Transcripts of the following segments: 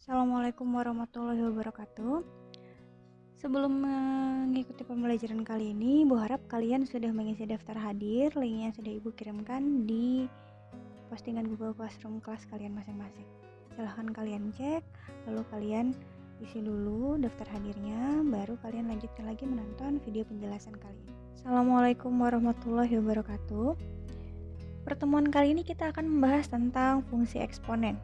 Assalamualaikum warahmatullahi wabarakatuh. Sebelum mengikuti pembelajaran kali ini, Ibu harap kalian sudah mengisi daftar hadir. Linknya sudah Ibu kirimkan di postingan Google Classroom kelas kalian masing-masing. Silahkan kalian cek, lalu kalian isi dulu daftar hadirnya, baru kalian lanjutkan lagi menonton video penjelasan kali ini. Assalamualaikum warahmatullahi wabarakatuh. Pertemuan kali ini kita akan membahas tentang fungsi eksponen.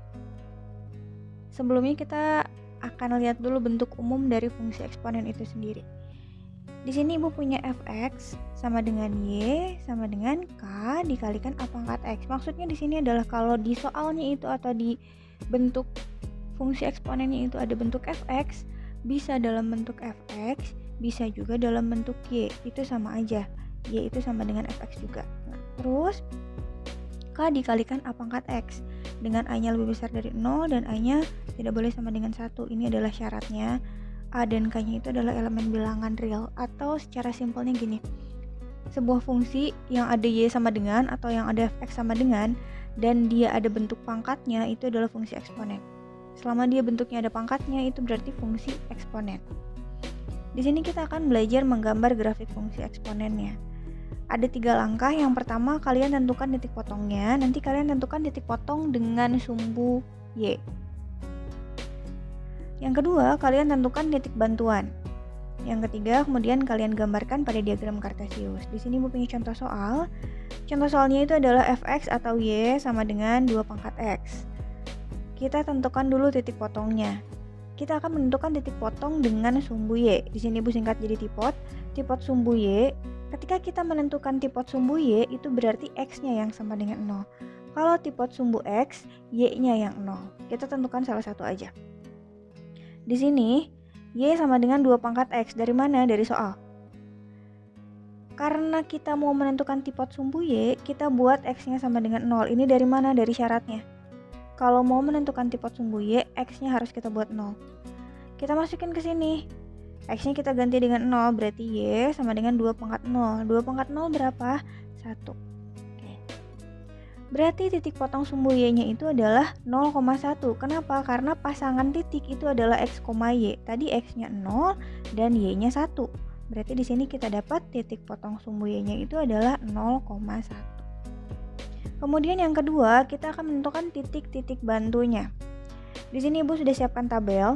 Sebelumnya kita akan lihat dulu bentuk umum dari fungsi eksponen itu sendiri. Di sini Ibu punya fx sama dengan y sama dengan k dikalikan a pangkat x. Maksudnya di sini adalah kalau di soalnya itu atau di bentuk fungsi eksponennya itu ada bentuk fx, bisa dalam bentuk fx, bisa juga dalam bentuk y. Itu sama aja. Y itu sama dengan fx juga. Nah, terus k dikalikan a pangkat x. Dengan a-nya lebih besar dari 0 dan a-nya tidak boleh sama dengan 1. Ini adalah syaratnya. A dan k-nya itu adalah elemen bilangan real, atau secara simpelnya gini. Sebuah fungsi yang ada y sama dengan atau yang ada fx sama dengan dan dia ada bentuk pangkatnya, itu adalah fungsi eksponen. Selama dia bentuknya ada pangkatnya, itu berarti fungsi eksponen. Di sini kita akan belajar menggambar grafik fungsi eksponennya. Ada 3 langkah. Yang pertama, kalian tentukan titik potongnya. Nanti kalian tentukan titik potong dengan sumbu Y. Yang kedua, kalian tentukan titik bantuan. Yang ketiga, kemudian kalian gambarkan pada diagram Kartesius. Di sini Ibu punya contoh soal. Contoh soalnya itu adalah fx atau y sama dengan 2 pangkat x. Kita tentukan dulu titik potongnya. Kita akan menentukan titik potong dengan sumbu y. Di sini Ibu singkat jadi tipot. Tipot sumbu y. Ketika kita menentukan tipot sumbu y, itu berarti x-nya yang sama dengan 0. Kalau tipot sumbu x, y-nya yang 0. Kita tentukan salah satu aja. Di sini, y sama dengan 2 pangkat x. Dari mana? Dari soal. Karena kita mau menentukan tipot sumbu y, kita buat x-nya sama dengan 0. Ini dari mana? Dari syaratnya. Kalau mau menentukan tipot sumbu y, x-nya harus kita buat 0. Kita masukin ke sini. X-nya kita ganti dengan 0, berarti y sama dengan 2 pangkat 0. 2 pangkat 0 berapa? 1. Oke. Berarti titik potong sumbu y-nya itu adalah 0,1. Kenapa? Karena pasangan titik itu adalah x, y. Tadi x-nya 0 dan y-nya 1. Berarti di sini kita dapat titik potong sumbu y-nya itu adalah 0,1. Kemudian yang kedua, kita akan menentukan titik-titik bantunya. Di sini Ibu sudah siapkan tabel.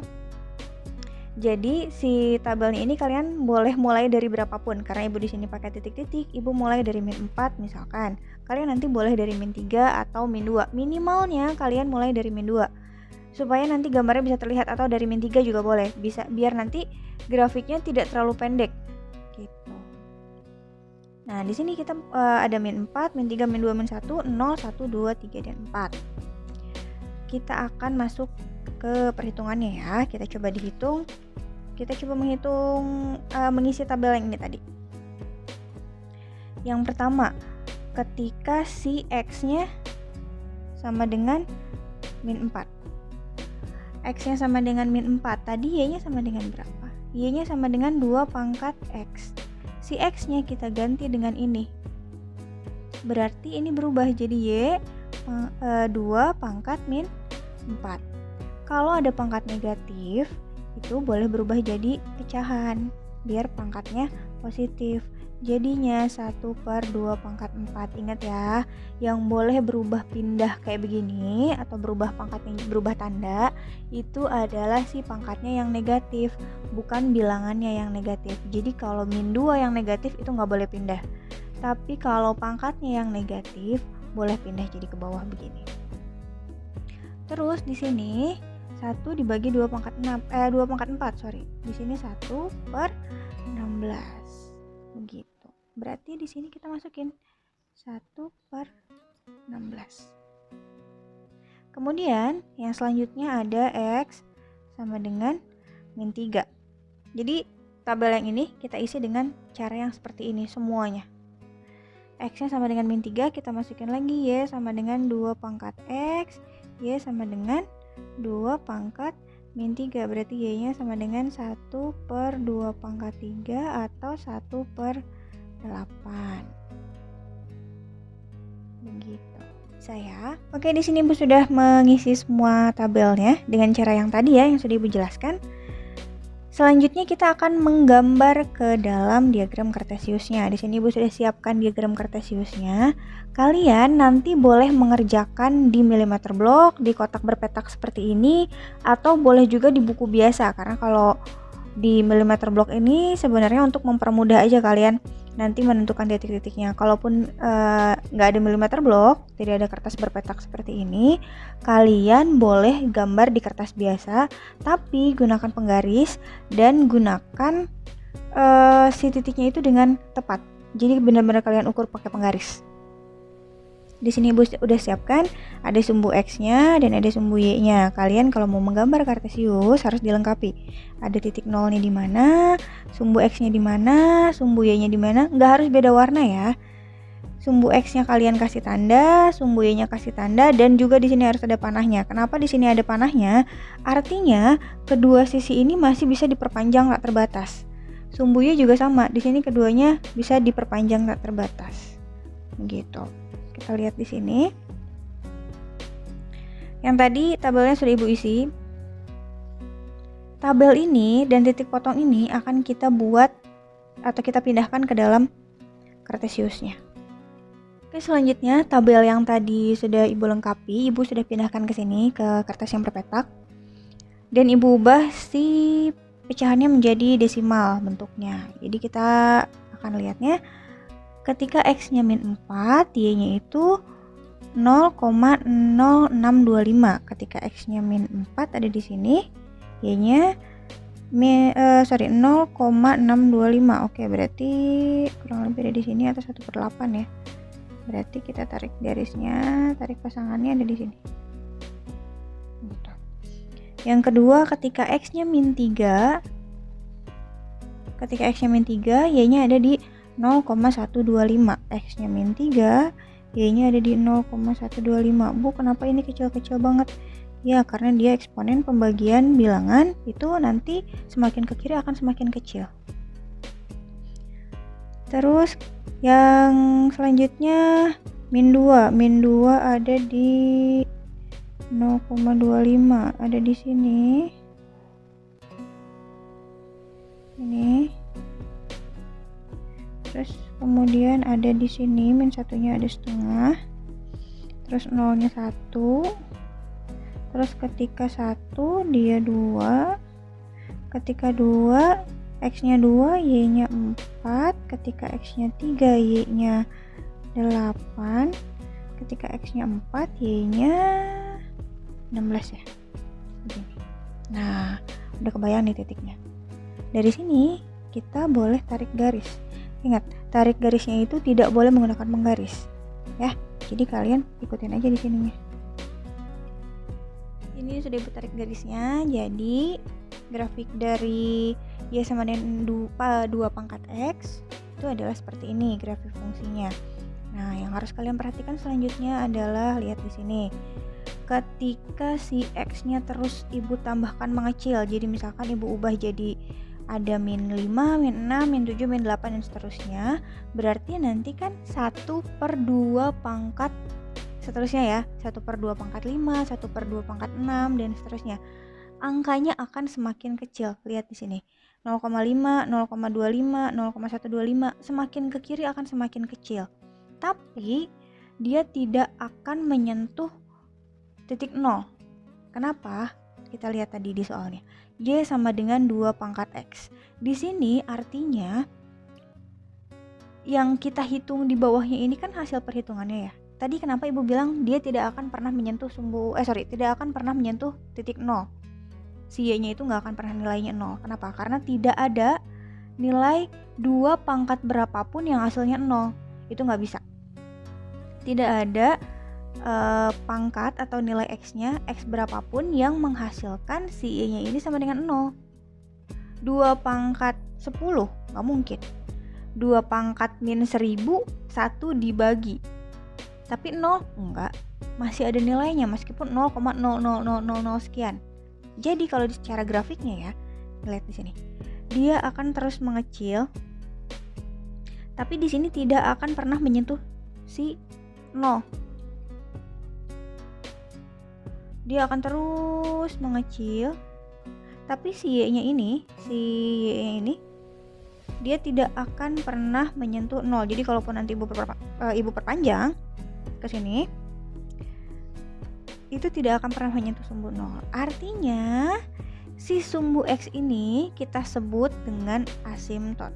Jadi si tabelnya ini kalian boleh mulai dari berapapun. Karena Ibu di sini pakai titik-titik, Ibu mulai dari min 4 misalkan. Kalian nanti boleh dari min 3 atau min 2. Minimalnya kalian mulai dari min 2. Supaya nanti gambarnya bisa terlihat, atau dari min 3 juga boleh. Bisa biar nanti grafiknya tidak terlalu pendek. Gitu. Nah, di sini kita ada min 4, min 3, min 2, min 1, 0, 1, 2, 3 dan 4. Kita akan masuk ke perhitungannya ya. Kita coba dihitung. Kita coba menghitung mengisi tabel yang ini tadi. Yang pertama, ketika si x-nya sama dengan min 4. X-nya sama dengan min 4. Tadi y-nya sama dengan berapa? Y-nya sama dengan 2 pangkat x. Si x-nya kita ganti dengan ini. Berarti ini berubah jadi y 2 pangkat min 4. Kalau ada pangkat negatif, itu boleh berubah jadi pecahan biar pangkatnya positif. Jadinya 1/2 pangkat 4. Ingat ya, yang boleh berubah pindah kayak begini atau berubah pangkatnya, berubah tanda, itu adalah si pangkatnya yang negatif, bukan bilangannya yang negatif. Jadi kalau min 2 yang negatif itu nggak boleh pindah. Tapi kalau pangkatnya yang negatif, boleh pindah jadi ke bawah begini. Terus di sini 1 dibagi 2 pangkat 4, sorry. Di sini 1/16. Begitu. Berarti di sini kita masukin 1/16. Kemudian yang selanjutnya ada x sama dengan min 3. Jadi tabel yang ini kita isi dengan cara yang seperti ini semuanya. X-nya sama dengan min 3, kita masukin lagi y sama dengan 2 pangkat x, y sama dengan 2 pangkat min 3, berarti y-nya sama dengan 1/2 pangkat 3 atau 1/8. Begitu. Bisa ya. Oke, di sini Ibu sudah mengisi semua tabelnya dengan cara yang tadi ya, yang sudah Ibu jelaskan. Selanjutnya kita akan menggambar ke dalam diagram kartesiusnya. Di sini Ibu sudah siapkan diagram kartesiusnya. Kalian nanti boleh mengerjakan di milimeter block, di kotak berpetak seperti ini, atau boleh juga di buku biasa. Karena kalau di milimeter block ini sebenarnya untuk mempermudah aja kalian nanti menentukan titik-titiknya. Kalaupun nggak ada milimeter block, tidak ada kertas berpetak seperti ini, kalian boleh gambar di kertas biasa, tapi gunakan penggaris dan gunakan si titiknya itu dengan tepat. Jadi benar-benar kalian ukur pakai penggaris. Di sini Ibu udah siapkan ada sumbu X-nya dan ada sumbu Y-nya. Kalian kalau mau menggambar kartesius harus dilengkapi. Ada titik nolnya di mana, sumbu X-nya di mana, sumbu Y-nya di mana. Nggak harus beda warna ya. Sumbu X-nya kalian kasih tanda, sumbu Y-nya kasih tanda, dan juga di sini harus ada panahnya. Kenapa di sini ada panahnya? Artinya kedua sisi ini masih bisa diperpanjang tak terbatas. Sumbu Y juga sama. Di sini keduanya bisa diperpanjang tak terbatas. Begitu. Kita lihat di sini. Yang tadi tabelnya sudah Ibu isi. Tabel ini dan titik potong ini akan kita buat atau kita pindahkan ke dalam kartesiusnya. Oke, selanjutnya tabel yang tadi sudah Ibu lengkapi, Ibu sudah pindahkan ke sini ke kertas yang berpetak. Dan Ibu ubah si pecahannya menjadi desimal bentuknya. Jadi kita akan lihatnya. Ketika X-nya min 4, Y-nya itu 0,0625. Ketika X-nya min 4 ada di sini, Y-nya 0,625. Oke, berarti kurang lebih ada di sini atau 1/8 ya. Berarti kita tarik garisnya, tarik pasangannya ada di sini. Gitu. Yang kedua, ketika X-nya min 3, Y-nya ada di 0,125. X-nya min 3, Y-nya ada di 0,125. Bu, kenapa ini kecil-kecil banget? Ya, karena dia eksponen pembagian bilangan itu nanti semakin ke kiri akan semakin kecil. Terus yang selanjutnya min 2. Min 2 ada di 0,25. Ada di sini. Ini. Terus kemudian ada di sini min satunya ada setengah, terus nolnya 1, terus ketika 1 dia 2, ketika 2 X-nya 2, Y-nya 4, ketika X-nya 3, Y-nya 8, ketika X-nya 4, Y-nya 16 ya. Begini. Nah, udah kebayang nih titiknya. Dari sini kita boleh tarik garis. Ingat, tarik garisnya itu tidak boleh menggunakan penggaris, ya. Jadi kalian ikutin aja di sininya. Ini sudah Ibu tarik garisnya. Jadi grafik dari Y sama dengan 2 pangkat X itu adalah seperti ini grafik fungsinya. Nah, yang harus kalian perhatikan selanjutnya adalah lihat di sini. Ketika si X-nya terus Ibu tambahkan mengecil, jadi misalkan Ibu ubah jadi ada min 5, min 6, min 7, min 8 dan seterusnya, berarti nanti kan 1/2 pangkat seterusnya ya, 1/2 pangkat 5, 1/2 pangkat 6 dan seterusnya. Angkanya akan semakin kecil. Lihat di sini. 0,5, 0,25, 0,125, semakin ke kiri akan semakin kecil. Tapi dia tidak akan menyentuh titik 0. Kenapa? Kita lihat tadi di soalnya. Y sama dengan 2 pangkat X. Di sini artinya yang kita hitung di bawahnya ini kan hasil perhitungannya ya. Tadi kenapa Ibu bilang dia tidak akan pernah menyentuh tidak akan pernah menyentuh titik 0. Si Y-nya itu nggak akan pernah nilainya 0. Kenapa? Karena tidak ada nilai 2 pangkat berapapun yang hasilnya 0. Itu nggak bisa. Tidak ada pangkat atau nilai X-nya, X berapapun yang menghasilkan si Y-nya ini sama dengan 0. 2 pangkat 10, nggak mungkin. 2 pangkat min 1000, 1 dibagi. Tapi 0, enggak. Masih ada nilainya meskipun 0,00000 sekian. Jadi kalau secara grafiknya ya, lihat di sini. Dia akan terus mengecil. Tapi di sini tidak akan pernah menyentuh si 0. dia akan terus mengecil, tapi si Y-nya ini, dia tidak akan pernah menyentuh 0. Jadi kalaupun nanti ibu perpanjang ke sini, itu tidak akan pernah menyentuh sumbu 0. Artinya si sumbu X ini kita sebut dengan asimtot.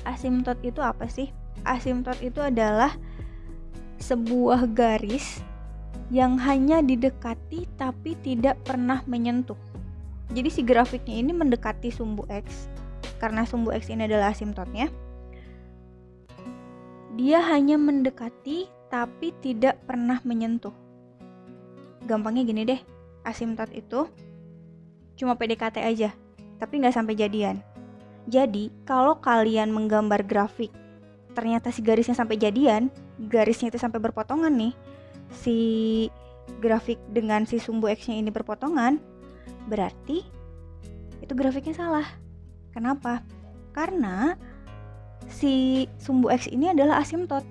Asimtot itu apa sih? Asimtot itu adalah sebuah garis yang hanya didekati tapi tidak pernah menyentuh. Jadi si grafiknya ini mendekati sumbu X. Karena sumbu X ini adalah asimtotnya, dia hanya mendekati tapi tidak pernah menyentuh. Gampangnya gini deh, asimtot itu cuma PDKT aja, tapi nggak sampai jadian. Jadi kalau kalian menggambar grafik, ternyata si garisnya sampai jadian, garisnya itu sampai berpotongan nih, si grafik dengan si sumbu X-nya ini berpotongan, berarti itu grafiknya salah. Kenapa? Karena si sumbu X ini adalah asimtot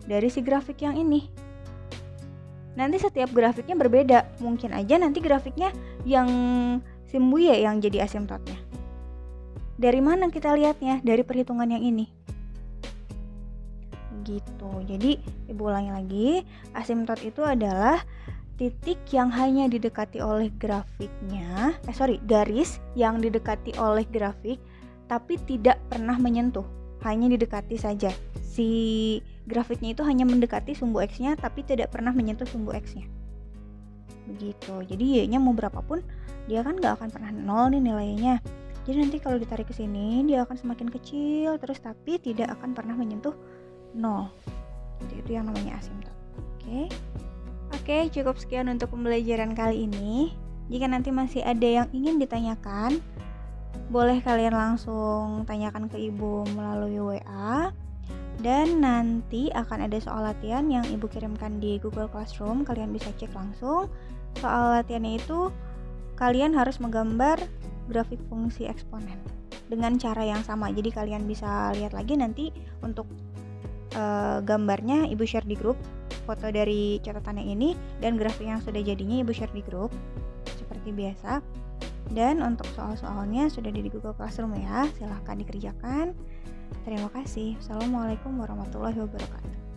dari si grafik yang ini. Nanti setiap grafiknya berbeda. Mungkin aja nanti grafiknya yang sumbu Y yang jadi asimtotnya. Dari mana kita lihatnya? Dari perhitungan yang ini. Gitu. Jadi ibu ulangi lagi, asimtot itu adalah titik yang hanya didekati oleh garis yang didekati oleh grafik tapi tidak pernah menyentuh, hanya didekati saja. Si grafiknya itu hanya mendekati sumbu X-nya tapi tidak pernah menyentuh sumbu X-nya. Begitu. Jadi Y-nya mau berapapun dia kan gak akan pernah 0 nih nilainya. Jadi nanti kalau ditarik ke sini dia akan semakin kecil terus tapi tidak akan pernah menyentuh 0. Itu yang namanya asimtot. Oke, cukup sekian untuk pembelajaran kali ini. Jika nanti masih ada yang ingin ditanyakan, boleh kalian langsung tanyakan ke ibu melalui WA. Dan nanti akan ada soal latihan yang ibu kirimkan di Google Classroom. Kalian bisa cek langsung. Soal latihannya itu kalian harus menggambar grafik fungsi eksponen dengan cara yang sama. Jadi kalian bisa lihat lagi nanti untuk gambarnya ibu share di grup, foto dari catatan yang ini dan grafik yang sudah jadinya ibu share di grup seperti biasa. Dan untuk soal-soalnya sudah di Google Classroom ya, silahkan dikerjakan. Terima kasih. Assalamualaikum warahmatullahi wabarakatuh.